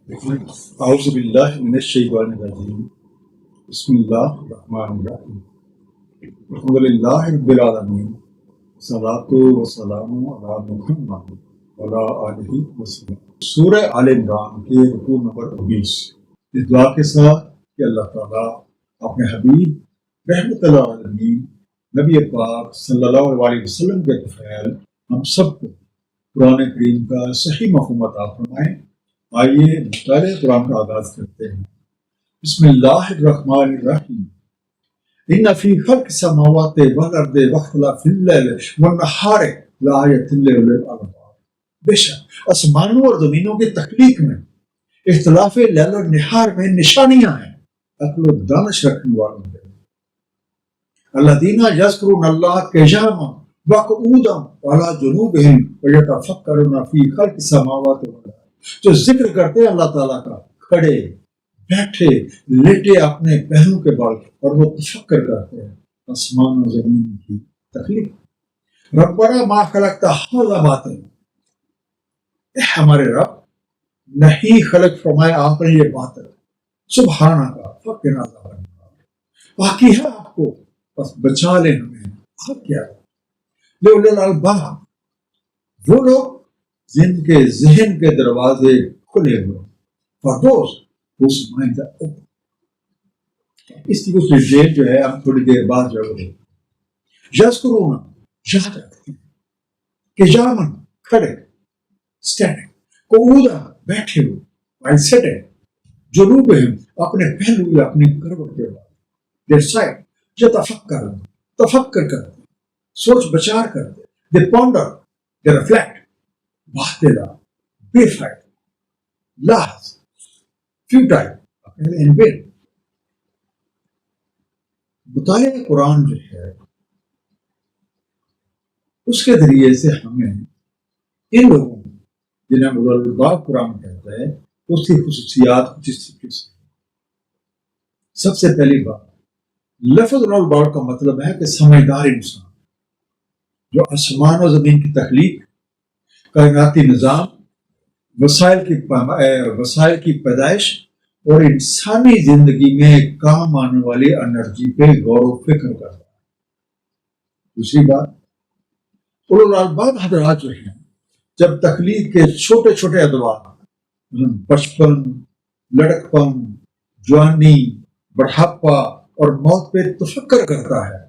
اعوذ باللہ من الشیطان الرجیم بسم اللہ الرحمن الرحیم الحمد للہ رب العالمین والصلاۃ والسلام علی محمد وعلی آلہ وسلم۔ سورہ آل عمران کے رکوع نمبر 19 اس دعا کے ساتھ کہ اللہ تعالیٰ اپنے حبیب رحمت اللہ عالمین نبی پاک صلی اللہ علیہ وسلم کے طفیل ہم سب کو قرآن کریم کا صحیح مفہوم عطا فرمائیں۔ آئیے مطالعہ قرآن کا آغاز کرتے ہیں۔ بسم اللہ الرحمن الرحیم۔ ان فی خلق السماوات والارض واختلاف اللیل والنہار لآیات لأولی الالباب۔ بے شک آسمانوں اور زمینوں کی تخلیق میں اختلاف لیل اور نہار میں نشانیاں ہیں عقل و دانش رکھنے والوں کے۔ الذین یذکرون اللہ قیاما وقعودا وعلی جنوبہم ویتفکرون فی خلق السماوات والارض، جو ذکر کرتے ہیں اللہ تعالیٰ کا کھڑے بیٹھے لیٹے اپنے پہلوں کے بال، اور وہ تفکر کرتے ہیں آسمان و زمین کی تخلیق۔ ربنا ما خلقت ھذا باطلا، اے ہمارے رب نہیں خلق فرمایا آپ نے یہ باطل، سبحانک فقنا عذاب النار، باقی ہے آپ کو بس بچا لیں ہمیں، آپ کیا لأولی الالباب، وہ لوگ جن کے ذہن کے دروازے کھلے ہوئے، فردوس اس مائندہ اس کی کچھ ڈیٹ جو ہے ہم تھوڑی دیر بعد جو ہے یذکرون یاد رکھتے ہیں، قیاما کھڑے، اسٹینڈنگ، قعودا بیٹھے ہوئے، while sitting، جنوبہم اپنے پہلو یا اپنی کروٹ کے بعد، their side، یتفکرون تفکر کرتے، سوچ بچار کرتے، they ponder، they reflect، باطلا بے فائدہ، لاحظ فیوٹائل، ان وین۔ مطالعہ قرآن جو ہے اس کے ذریعے سے ہمیں ان لوگوں جنہیں الالباب قرآن کہتا ہے اس کی خصوصیات کچھ اس طریقے سے۔ سب سے پہلی بات، لفظ الالباب کا مطلب ہے کہ سمجھدار انسان جو آسمان و زمین کی تخلیق، کائناتی نظام، وسائل کی پیدائش اور انسانی زندگی میں کام آنے والی انرجی پہ غور و فکر کرتا ہے۔ دوسری بات، اولو الالباب حضرات جو ہیں جب تخلیق کے چھوٹے چھوٹے ادوار، بچپن، لڑکپن، جوانی، بڑھاپا اور موت پہ تفکر کرتا ہے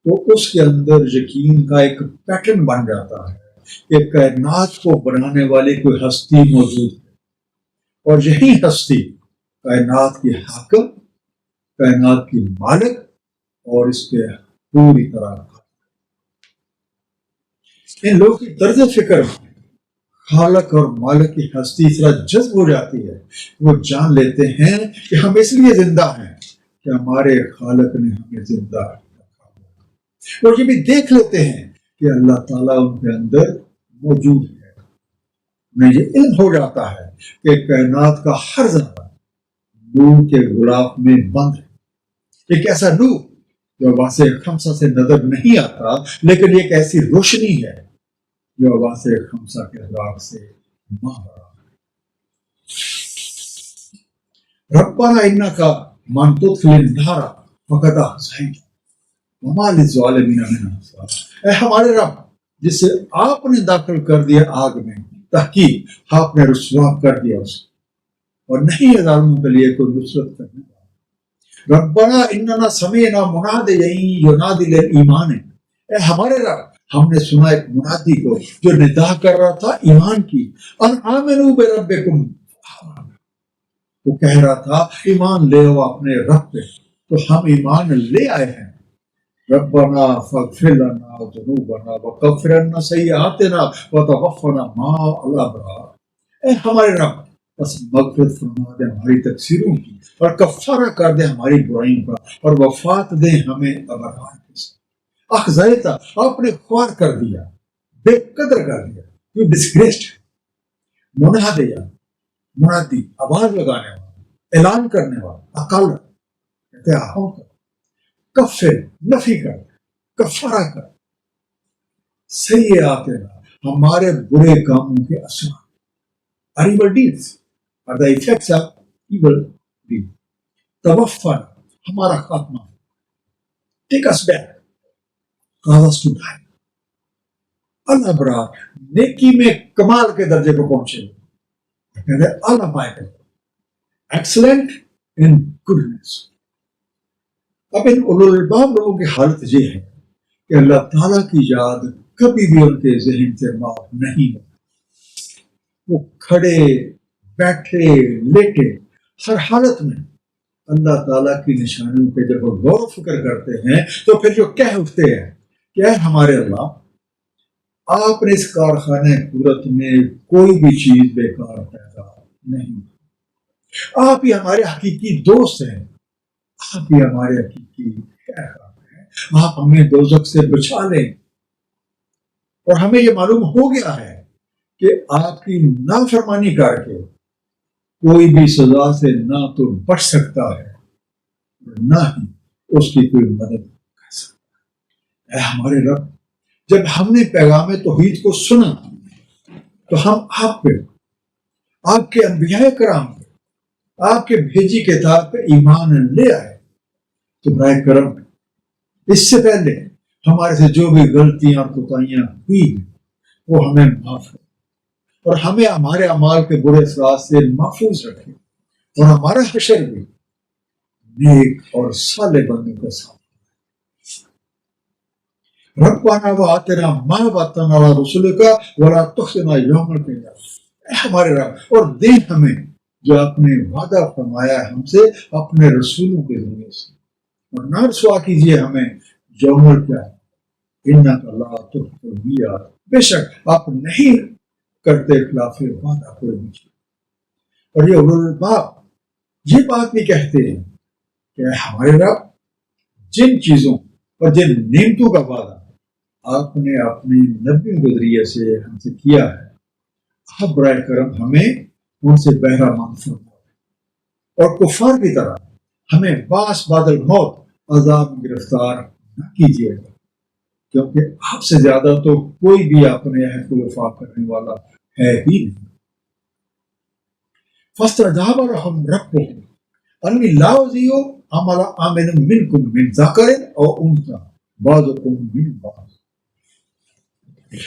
تو اس کے اندر یقین کا ایک پیٹرن بن جاتا ہے کہ کائنات کو بنانے والی کوئی ہستی موجود ہے، اور یہی ہستی کائنات کی حاکم، کائنات کی مالک اور اس کے پوری طرح ان لوگوں کی طرز فکر خالق اور مالک کی ہستی اس طرح جذب ہو جاتی ہے، وہ جان لیتے ہیں کہ ہم اس لیے زندہ ہیں کہ ہمارے خالق نے ہمیں زندہ رکھا، اور یہ بھی دیکھ لیتے ہیں کہ اللہ تعالیٰ ان کے اندر موجود ہے۔ انہیں یہ علم ہو جاتا ہے کہ کائنات کا ہر ذرہ نور کے غلاف میں بند ہے، ایک ایسا نور جو آواز خمسہ سے نظر نہیں آتا، لیکن ایک ایسی روشنی ہے جو آواز خمسہ کے راگ سے ماہر ہے۔ ربنا انک من تدخل النار فقد اخزیتہ وما للظالمین من انصار، اے ہمارے رب جسے آپ نے داخل کر دیا آگ میں، تحقیق آپ نے رسوا کر دیا اسے، اور نہیں ہے ظالموں کے لیے کوئی نصرت کرنے والا۔ ربنا اننا سمعنا منادیا ینادی للایمان، اے ہمارے رب ہم نے سنا ایک منادی کو جو ندا کر رہا تھا ایمان کی، ان آمنوا بربکم، وہ کہہ رہا تھا ایمان لے آؤ اپنے رب پہ، تو ہم ایمان لے آئے ہیں۔ ربنا فاغفر لنا ذنوبنا وکفر عنا سیئاتنا وتوفنا مع الابرار، اے ہمارے رب بس مغفرت فرما دے ہماری تقصیروں کی، اور کفارہ کر دے ہماری برائیوں کا، اور وفات دے ہمیں ابرار کے ساتھ۔ اخزیتہ، آپ نے خوار کر دیا، بے قدر کر دیا، یو ڈسگریسڈ۔ منادیا، منادی آواز لگانے والا، اعلان کرنے والا، اقل کہتے ہیں آہوں کا، کفر نفی کر، کفارہ کر، سیئاتنا ہمارے برے کاموں کے اثرات، evil deeds, are the effects of evil deed. Tawaffana, ہمارا خاتمہ. Take us back. Cause us to die. الابرار, نیکی میں کمال کے درجے کو پہنچے. اعلیٰ پائے گا. ایکسلنٹ ان گڈنس. اب ان اولو الالباب لوگوں کی حالت یہ ہے کہ اللہ تعالیٰ کی یاد کبھی بھی ان کے ذہن سے معاف نہیں ہوتی. وہ کھڑے بیٹھے لیٹے ہر حالت میں اللہ تعالیٰ کی نشانیوں پہ جب وہ غور و فکر کرتے ہیں تو پھر جو کہہ اٹھتے ہیں کہ اے ہمارے اللہ، آپ نے اس کارخانے قدرت میں کوئی بھی چیز بیکار پیدا نہیں. آپ ہی ہمارے حقیقی دوست ہیں، آپ ہی ہمارے حقیقی خیرخواہ ہیں. آپ ہمیں دوزخ سے بچا لیں. اور ہمیں یہ معلوم ہو گیا ہے کہ آپ کی نافرمانی کر کے کوئی بھی سزا سے نہ تو بچ سکتا ہے نہ ہی اس کی کوئی مدد کر سکتا ہے. اے ہمارے رب، جب ہم نے پیغام توحید کو سنا تو ہم آپ پہ، آپ کے انبیاء کرام پہ، آپ کے بھیجی کتاب پہ ایمان لے آئے. تو برائے کرم اس سے پہلے ہمارے سے جو بھی غلطیاں اور کوتاہیاں ہوئی ہیں وہ ہمیں معاف کریں اور ہمیں ہمارے اعمال کے برے اثرات سے محفوظ رکھیں اور ہمارا حشر بھی نیک اور صالح بندوں کے ساتھ. ربنا وآتنا ما وعدتنا علی رسلک ولا تخزنا یوم القیامہ. اے ہمارے رب، اور دے ہمیں جو آپ نے وعدہ فرمایا ہے ہم سے اپنے رسولوں کے ذریعے سے، اور نہ رسوا کیجیے ہمیں یوم القیامہ. انک لا تخلف المیعاد، بے شک آپ نہیں کرتے خلاف وعدہ کوئی بھی چیز. اور یہ اولو الالباب یہ بات بھی کہتے ہیں کہ ہمارے رب، جن چیزوں اور جن نعمتوں کا وعدہ آپ نے اپنے نبیوں کے ذریعے سے ہم سے کیا ہے، آپ برائے کرم ہمیں ان سے بہرہ مند فرمائیں اور کفار کی طرح ہمیں باس بعد الموت عذاب میں گرفتار نہ کیجیے گا، کیونکہ آپ سے زیادہ تو کوئی بھی اپنے عہد کو وفا کرنے والا ہے ہی نہیں. فاستجاب لهم ربهم انی لا اضیع عمل عامل منکم من ذکر او انثی بعضکم من بعض.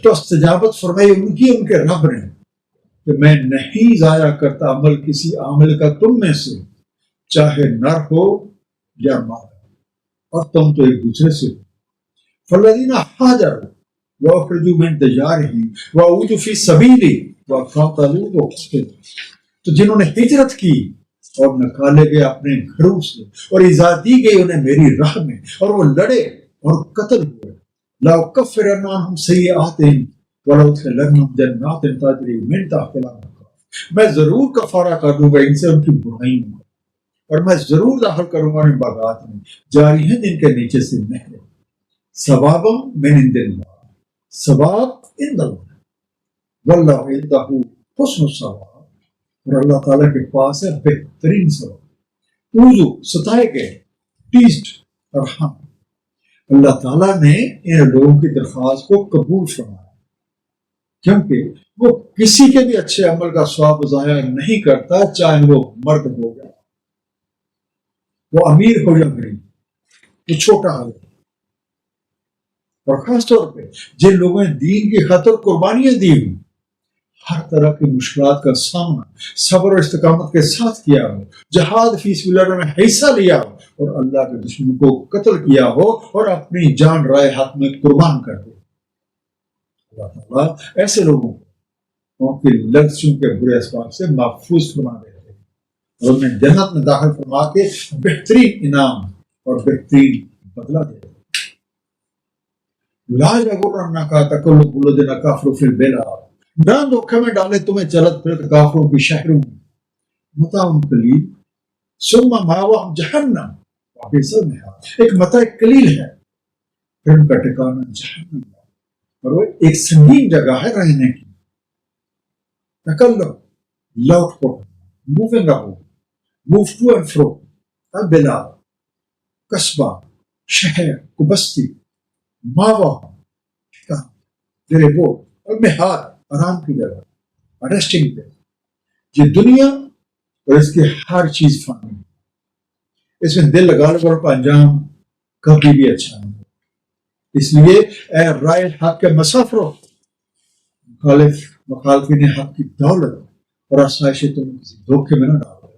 تو استجابت فرمائی ان کے رب نے کہ میں نہیں ضائع کرتا عمل کسی عامل کا تم میں سے، چاہے نر ہو یا مادہ، اور تم تو ایک دوسرے سے. فالذین ہاجروا واخرجوا من دیارہم واوذوا فی سبیلی وقاتلوا وقتلوا. تو جنہوں نے ہجرت کی اور نکالے گئے اپنے گھروں سے اور ایذا دی گئی انہیں میری راہ میں اور وہ لڑے اور قتل ہوئے، لأکفرن عنہم سیئاتہم ولأدخلنہم جنات تجری من تحتہا الانہار. میں ضرور کفارہ کر دوں گا ان سے ان کی برائیوں کا، اور میں ضرور داخل کروں گا ان باغات میں جاری ہیں جن کے نیچے سے نہریں. ثوابا من عند اللہ، ثواب عند اللہ، واللہ عندہ حسن الثواب، اور اللہ تعالیٰ کے پاس ہے بہترین ثواب. اوزو ستائے گئے، ٹیسٹ اور ہاں، اللہ تعالیٰ نے ان لوگوں کی درخواست کو قبول فرمایا کیونکہ وہ کسی کے بھی اچھے عمل کا ثواب ضائع نہیں کرتا، چاہے وہ مرد ہو گیا، وہ امیر ہو یا غریب، وہ چھوٹا ہو. اور خاص طور پہ جن لوگوں نے دین کی خاطر قربانیاں دی ہوئی، ہر طرح کی مشکلات کا سامنا صبر اور استقامت کے ساتھ کیا ہو، جہاد فی سبیل اللہ میں حصہ لیا ہو اور اللہ کے دشمنوں کو قتل کیا ہو اور اپنی جان رائے حق میں قربان کر دے، اللہ تعالیٰ ایسے لوگوں کو ان کی لفظوں کے برے اسباب سے محفوظ فرما دیتے ہیں اور انہیں جنت میں داخل فرما کے بہترین انعام اور بہترین بدلہ دیتے ہیں. لا یغرنک تقلب الذین کفروا فی البلاد، نہ دھوکے میں ڈالے تمہیں چلت پھرت کافروں کی شہروں میں. متاع قلیل ثم مأواہم جہنم وبئس المہاد، ایک متاع قلیل ہے پھر ان کا ٹھکانہ جہنم ہے اور وہ ایک سنگین جگہ ہے رہنے کی. تقلب لوٹ پٹ، moving about, move to and fro. البلاد قصبہ، شہر کو بستی، ماوا ربوٹ، اور مہاد آرام کی جگہ، ریسٹنگ پلیس. یہ دنیا اور اس کی ہر چیز فانی ہے. اس میں دل لگا لو کا انجام کبھی بھی اچھا نہیں. اس لیے اے رائے حق کے مسافروں، مخالفین حق کی دولت اور آسائشیں تم کسی دھوکے میں نہ ڈالو.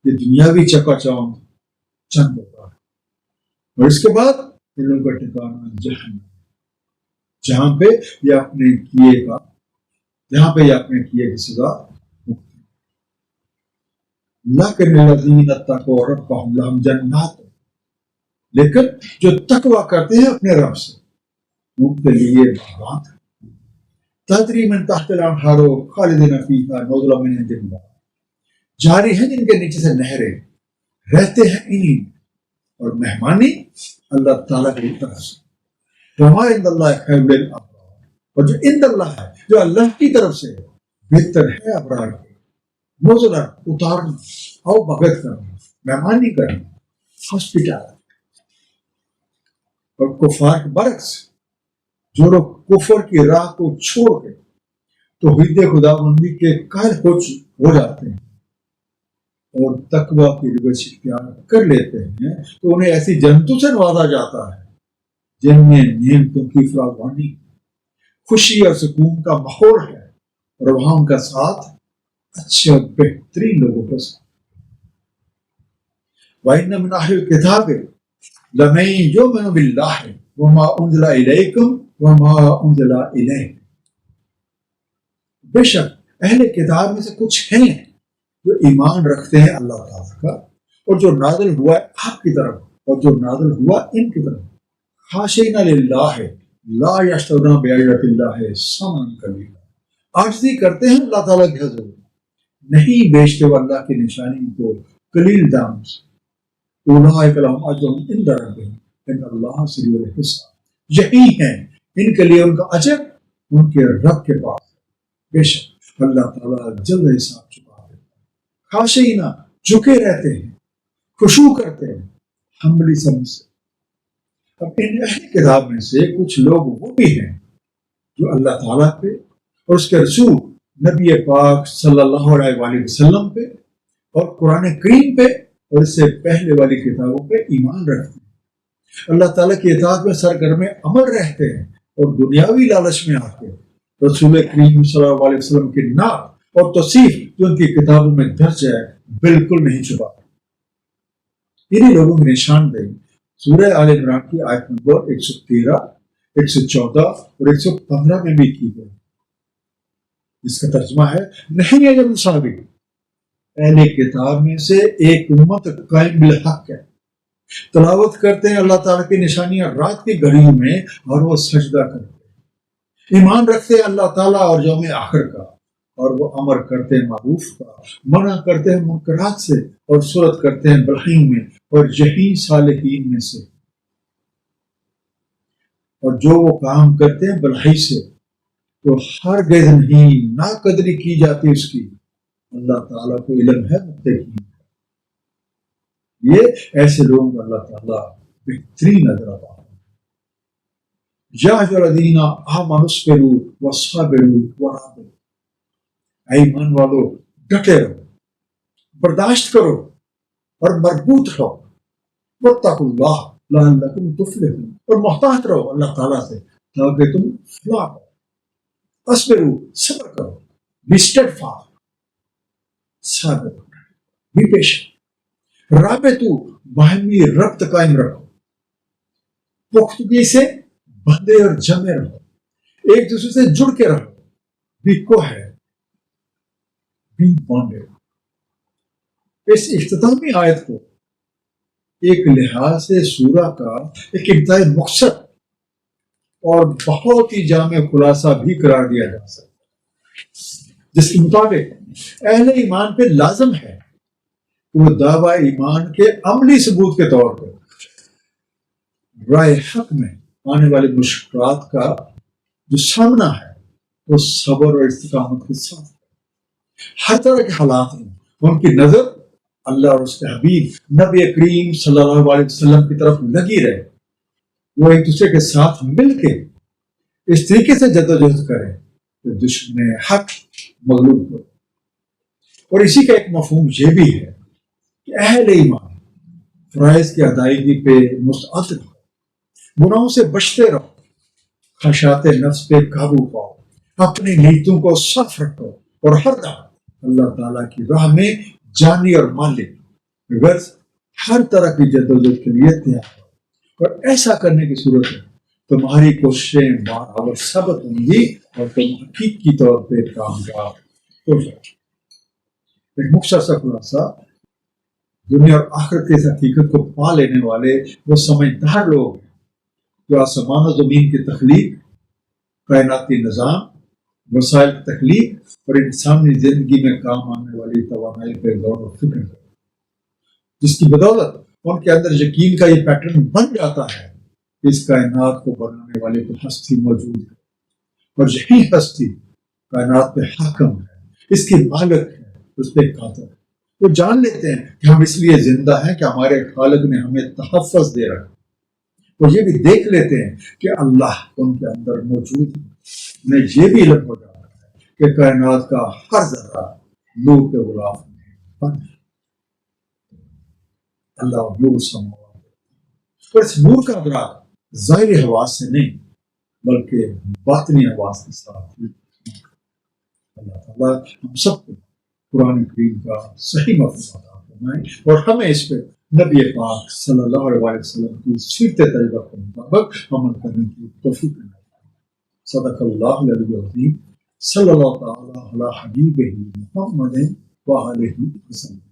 یہ دنیاوی چکا چوند چند ہوتا ہے، اور اس کے بعد ان لوگوں کا ٹھکانا جہنم، جہاں پہ یہ اپنے کیے کی سزا. لیکن الذین اتقوا ربهم لهم جنات، لیکن جو تقوی کرتے ہیں اپنے رب سے ان کے لیے باغات تجری من تحت الانہار خالدین فیہا نزلا من عند اللہ، جاری ہیں جن کے نیچے سے نہریں، رہتے ہیں انہی میں، اور مہمانی اللہ تعالیٰ کی طرف سے. وما عند اللہ خیر للابرار، اور جو عند اللہ ہے، جو اللہ کی طرف سے بہتر ہے ابرار کے. نزلا اتارنا، او بغت کرنا، مہمانی کرنا، ہاسپٹل. اور کفار کے برعکس جو لوگ کفر کی راہ کو چھوڑ کے توحید خدا بندی کے قائل ہو جاتے ہیں اور تقوی کی روش اختیار کر لیتے ہیں، تو انہیں ایسی جنتوں سے نوازا جاتا ہے جن میں نعمتوں کی فراوانی، خوشی اور سکون کا ماحول ہے، اور وہاں ان کا ساتھ اچھے اور بہترین لوگوں کا ساتھ. وَإِنَّ مِنْ أَهْلِ الْكِتَابِ لَمَن يُؤْمِنُ بِاللَّهِ وَمَا أُنزِلَ إِلَيْكُمْ وَمَا أُنزِلَ إِلَيْهِمْ، بے شک اہل کتاب میں سے کچھ ہیں جو ایمان رکھتے ہیں اللہ تعالیٰ کا اور جو نازل ہوا ہے آپ کی طرف اور جو نازل ہوا ان کی طرف. خاشعین للہ لا یشترون بآیات اللہ ثمنا قلیلا، عاجزی کرتے ہیں اللہ تعالیٰ کے حضور، نہیں بیچتے وہ اللہ کی نشانی کو قلیل دام سے. اولئک لہم اجر عند ربہم ان اللہ سریع الحساب، یہی ہیں ان کے لیے ان کا اجر ان کے رب کے پاس. بے شک اللہ تعالیٰ جلد حساب چکا دیتا ہے. خاشعین جھکے رہتے ہیں، خشوع کرتے ہیں حملی سمجھ سے. اب ان اہل کتاب میں سے کچھ لوگ وہ بھی ہیں جو اللہ تعالیٰ پہ اور اس کے رسول نبی پاک صلی اللہ علیہ وآلہ وسلم پہ اور قرآن کریم پہ اور اس سے پہلے والی کتابوں پہ ایمان رکھتے ہیں، اللہ تعالیٰ کی اطاعت میں سرگرم عمل رہتے ہیں، اور دنیاوی لالچ میں آ کے رسول کریم صلی اللہ علیہ وسلم کی نعت اور توصیف جو ان کی کتابوں میں درج ہے بالکل نہیں چھپاتے. انہی لوگوں کی نشاندہی سورہ آل عمران کی آیت نمبر 113، 114 اور 115 میں بھی کی گئی، جس کا ترجمہ ہے نہیں ہے جب صحابی اہل کتاب میں سے ایک امت قائم بالحق ہے، تلاوت کرتے ہیں اللہ تعالیٰ کی نشانیاں رات کی گھڑیوں میں اور وہ سجدہ کرتے ہیں، ایمان رکھتے ہیں اللہ تعالیٰ اور یوم آخر کا، اور وہ امر کرتے ہیں معروف کا، منع کرتے ہیں منکرات سے، اور صورت کرتے ہیں بھلائی میں، اور یہی صالحین میں سے. اور جو وہ کام کرتے ہیں بھلائی سے تو ہرگز نہیں ناقدری کی جاتی اس کی، اللہ تعالیٰ کو علم ہے متقین. یہ ایسے لوگوں کو اللہ تعالیٰ بہترین نظر آتا ہے. یا الذین آمنوا اصبروا وصابروا ورابطوا، ایمان والو ڈٹے رہو، برداشت کرو اور مربوط رہو. واتقوا اللہ لعلکم تفلحون، اور محتاط رہو اللہ تعالیٰ سے تاکہ تم فلاح ہو. اصبروا، صبر کرو، بی اسٹیڈفاسٹ، صابر، بی پیشنٹ. رابطو، باہمی ربط قائم رکھو، پختگی سے بندے اور جمے رہو، ایک دوسرے سے جڑ کے رہو. Be coherent, be bonded. اس اختتامی آیت کو ایک لحاظ سے سورہ کا ایک انتہائی مختصر اور بہت ہی جامع خلاصہ بھی قرار دیا جا سکتا ہے، جس کے مطابق اہل ایمان پہ لازم ہے کہ وہ دعویٰ ایمان کے عملی ثبوت کے طور پر رائے حق میں آنے والی مشکلات کا جو سامنا ہے وہ صبر اور استقامت کے ساتھ ہر طرح کے حالات میں ان کی نظر اللہ اور اس کے حبیب نبی کریم صلی اللہ علیہ وسلم کی طرف لگی رہے. وہ ایک دوسرے کے ساتھ مل کے اس طریقے سے جدوجہد کریں کہ دشمن حق مغلوب ہو. اور اسی کا ایک مفہوم یہ بھی ہے کہ اہل ایمان فرائض کی ادائیگی پہ مستعد رہو، گناہوں سے بچتے رہو، خواہشات نفس پہ قابو پاؤ، اپنی نیتوں کو صاف رکھو اور ہر دم اللہ تعالیٰ کی راہ میں جانی اور مالی غرض ہر طرح کی جدوجہد کے لیے تیار ہو۔ اور ایسا کرنے کی صورت ہے تمہاری کوششیں برابر ثابت ہوں گی اور تم حقیقی طور پہ کامیاب ہو جاؤ۔ ایک مختصر سا خلاصہ، دنیا اور آخرت کی حقیقت کو پا لینے والے وہ سمجھدار لوگ ہیں جو آسمان و زمین کی تخلیق، کائناتی نظام، وسائل کی تخلیق اور انسانی زندگی میں کام آنے والی توانائی پہ غور و فکر کرتے، جس کی بدولت ان کے اندر یقین کا یہ پیٹرن بن جاتا ہے کہ اس کائنات کو بنانے والے کو ہستی موجود ہے اور یہی ہستی کائنات پہ حاکم ہے، اس کی مالک ہے، اس پہ قادر ہے۔ وہ جان لیتے ہیں کہ ہم اس لیے زندہ ہیں کہ ہمارے خالق نے ہمیں تحفظ دے رکھا، وہ یہ بھی دیکھ لیتے ہیں کہ اللہ ان کے اندر موجود ہے۔ انہیں یہ بھی علم ہو جاتا ہے کہ کائنات کا ہر ذرہ نور کے غلاف میں بند ہے۔ اللہ نور سماوات، اور اس نور کا ادراک ظاہری حواس سے نہیں بلکہ باطنی حواس کے ساتھ۔ اللہ تعالیٰ ہم سب کو قرآن کریم کا صحیح مفہوم عطا فرمائے اور ہمیں اس پہ نبی پاک صلی اللہ علیہ وسلم کی سیرت طیبہ کے مطابق عمل کرنے کی توفیق عطا فرمائے۔ صدق اللہ العلی العظیم، صلی اللہ تعالیٰ علی حبیبہ محمد وآلہ وسلم۔